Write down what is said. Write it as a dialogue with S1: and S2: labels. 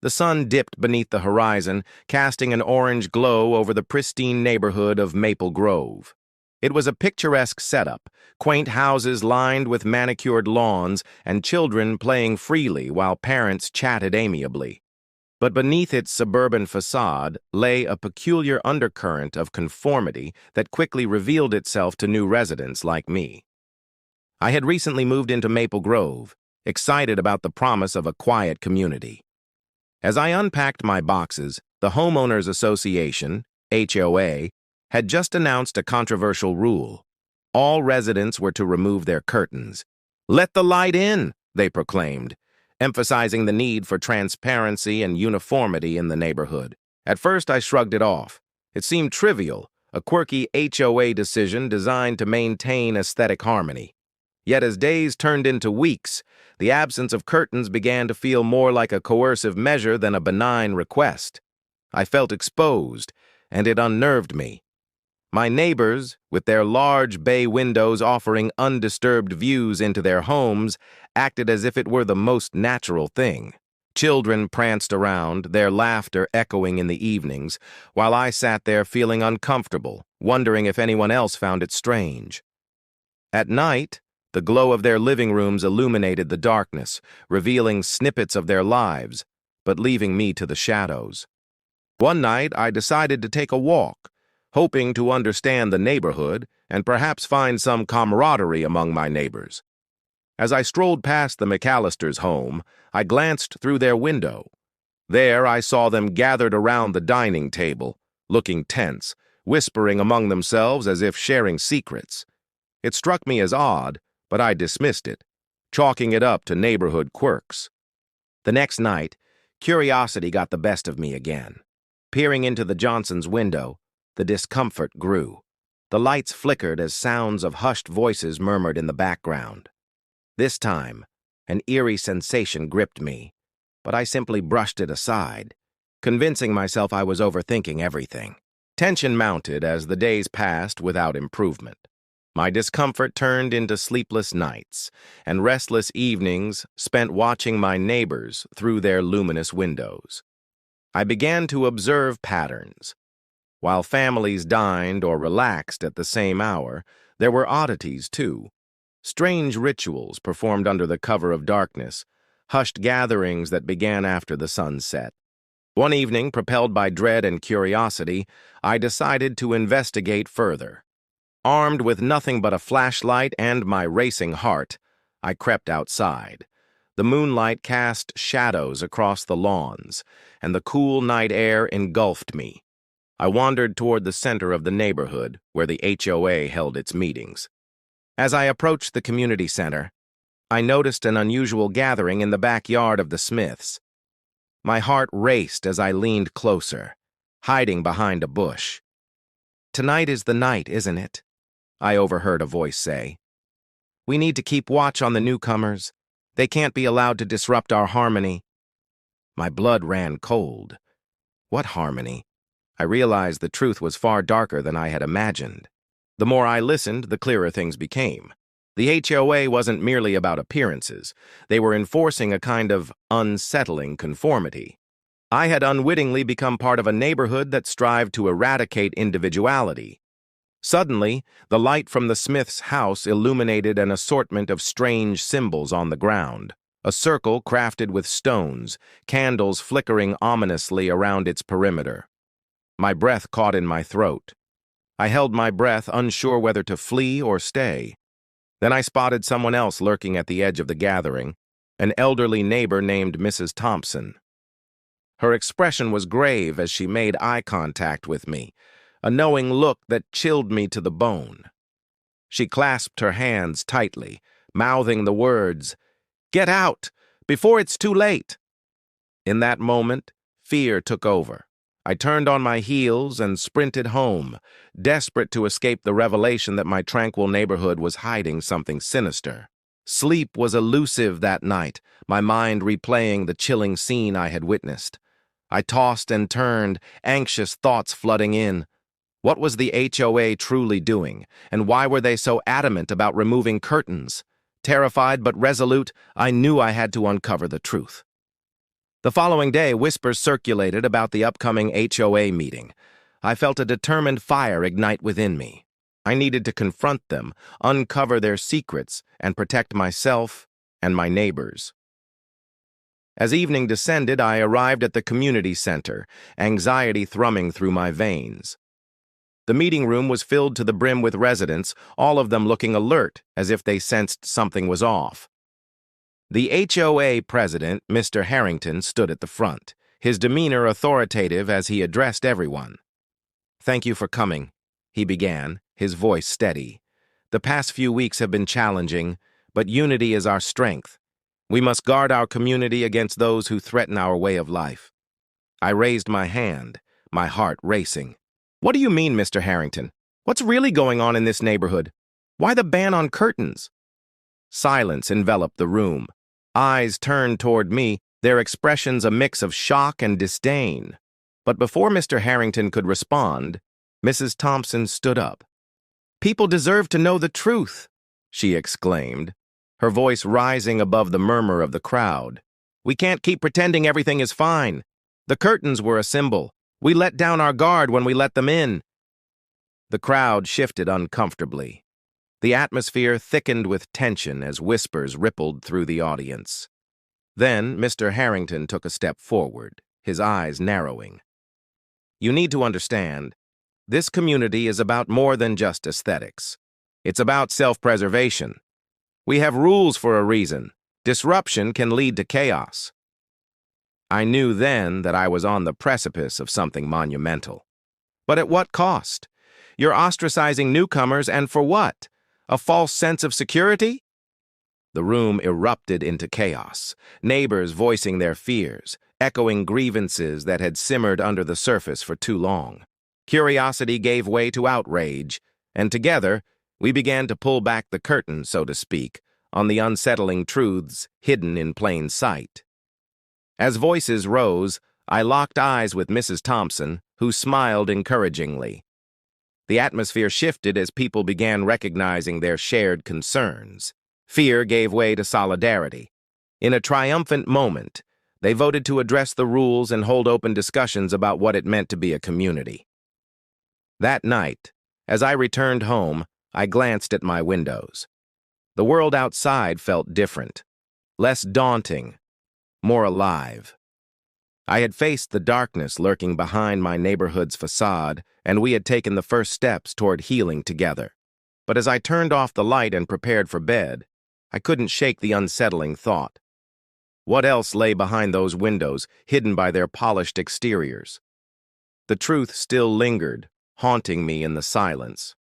S1: The sun dipped beneath the horizon, casting an orange glow over the pristine neighborhood of Maple Grove. It was a picturesque setup, quaint houses lined with manicured lawns and children playing freely while parents chatted amiably. But beneath its suburban facade lay a peculiar undercurrent of conformity that quickly revealed itself to new residents like me. I had recently moved into Maple Grove, excited about the promise of a quiet community. As I unpacked my boxes, the Homeowners Association, HOA, had just announced a controversial rule. All residents were to remove their curtains. "Let the light in," they proclaimed, emphasizing the need for transparency and uniformity in the neighborhood. At first, I shrugged it off. It seemed trivial, a quirky HOA decision designed to maintain aesthetic harmony. Yet as days turned into weeks, the absence of curtains began to feel more like a coercive measure than a benign request. I felt exposed, and it unnerved me. My neighbors, with their large bay windows offering undisturbed views into their homes, acted as if it were the most natural thing. Children pranced around, their laughter echoing in the evenings, while I sat there feeling uncomfortable, wondering if anyone else found it strange. At night, the glow of their living rooms illuminated the darkness, revealing snippets of their lives, but leaving me to the shadows. One night, I decided to take a walk, hoping to understand the neighborhood and perhaps find some camaraderie among my neighbors. As I strolled past the McAllister's home, I glanced through their window. There I saw them gathered around the dining table, looking tense, whispering among themselves as if sharing secrets. It struck me as odd, but I dismissed it, chalking it up to neighborhood quirks. The next night, curiosity got the best of me again. Peering into the Johnsons' window, the discomfort grew. The lights flickered as sounds of hushed voices murmured in the background. This time, an eerie sensation gripped me, but I simply brushed it aside, convincing myself I was overthinking everything. Tension mounted as the days passed without improvement. My discomfort turned into sleepless nights and restless evenings spent watching my neighbors through their luminous windows. I began to observe patterns. While families dined or relaxed at the same hour, there were oddities too. Strange rituals performed under the cover of darkness, hushed gatherings that began after the sun set. One evening, propelled by dread and curiosity, I decided to investigate further. Armed with nothing but a flashlight and my racing heart, I crept outside. The moonlight cast shadows across the lawns, and the cool night air engulfed me. I wandered toward the center of the neighborhood, where the HOA held its meetings. As I approached the community center, I noticed an unusual gathering in the backyard of the Smiths. My heart raced as I leaned closer, hiding behind a bush. "Tonight is the night, isn't it?" I overheard a voice say. "We need to keep watch on the newcomers. They can't be allowed to disrupt our harmony." My blood ran cold. What harmony? I realized the truth was far darker than I had imagined. The more I listened, the clearer things became. The HOA wasn't merely about appearances. They were enforcing a kind of unsettling conformity. I had unwittingly become part of a neighborhood that strived to eradicate individuality. Suddenly, the light from the Smith's house illuminated an assortment of strange symbols on the ground. A circle crafted with stones, candles flickering ominously around its perimeter. My breath caught in my throat. I held my breath, unsure whether to flee or stay. Then I spotted someone else lurking at the edge of the gathering, an elderly neighbor named Mrs. Thompson. Her expression was grave as she made eye contact with me, a knowing look that chilled me to the bone. She clasped her hands tightly, mouthing the words, "Get out, before it's too late." In that moment, fear took over. I turned on my heels and sprinted home, desperate to escape the revelation that my tranquil neighborhood was hiding something sinister. Sleep was elusive that night, my mind replaying the chilling scene I had witnessed. I tossed and turned, anxious thoughts flooding in. What was the HOA truly doing, and why were they so adamant about removing curtains? Terrified but resolute, I knew I had to uncover the truth. The following day, whispers circulated about the upcoming HOA meeting. I felt a determined fire ignite within me. I needed to confront them, uncover their secrets, and protect myself and my neighbors. As evening descended, I arrived at the community center, anxiety thrumming through my veins. The meeting room was filled to the brim with residents, all of them looking alert, as if they sensed something was off. The HOA president, Mr. Harrington, stood at the front, his demeanor authoritative as he addressed everyone. "Thank you for coming," he began, his voice steady. "The past few weeks have been challenging, but unity is our strength. We must guard our community against those who threaten our way of life." I raised my hand, my heart racing. "What do you mean, Mr. Harrington? What's really going on in this neighborhood? Why the ban on curtains?" Silence enveloped the room. Eyes turned toward me, their expressions a mix of shock and disdain. But before Mr. Harrington could respond, Mrs. Thompson stood up. "People deserve to know the truth," she exclaimed, her voice rising above the murmur of the crowd. "We can't keep pretending everything is fine. The curtains were a symbol. We let down our guard when we let them in." The crowd shifted uncomfortably. The atmosphere thickened with tension as whispers rippled through the audience. Then Mr. Harrington took a step forward, his eyes narrowing. "You need to understand, this community is about more than just aesthetics. It's about self-preservation. We have rules for a reason. Disruption can lead to chaos." I knew then that I was on the precipice of something monumental. But at what cost? You're ostracizing newcomers, and for what? A false sense of security? The room erupted into chaos, neighbors voicing their fears, echoing grievances that had simmered under the surface for too long. Curiosity gave way to outrage, and together, we began to pull back the curtain, so to speak, on the unsettling truths hidden in plain sight. As voices rose, I locked eyes with Mrs. Thompson, who smiled encouragingly. The atmosphere shifted as people began recognizing their shared concerns. Fear gave way to solidarity. In a triumphant moment, they voted to address the rules and hold open discussions about what it meant to be a community. That night, as I returned home, I glanced at my windows. The world outside felt different, less daunting, more alive. I had faced the darkness lurking behind my neighborhood's facade, and we had taken the first steps toward healing together. But as I turned off the light and prepared for bed, I couldn't shake the unsettling thought. What else lay behind those windows, hidden by their polished exteriors? The truth still lingered, haunting me in the silence.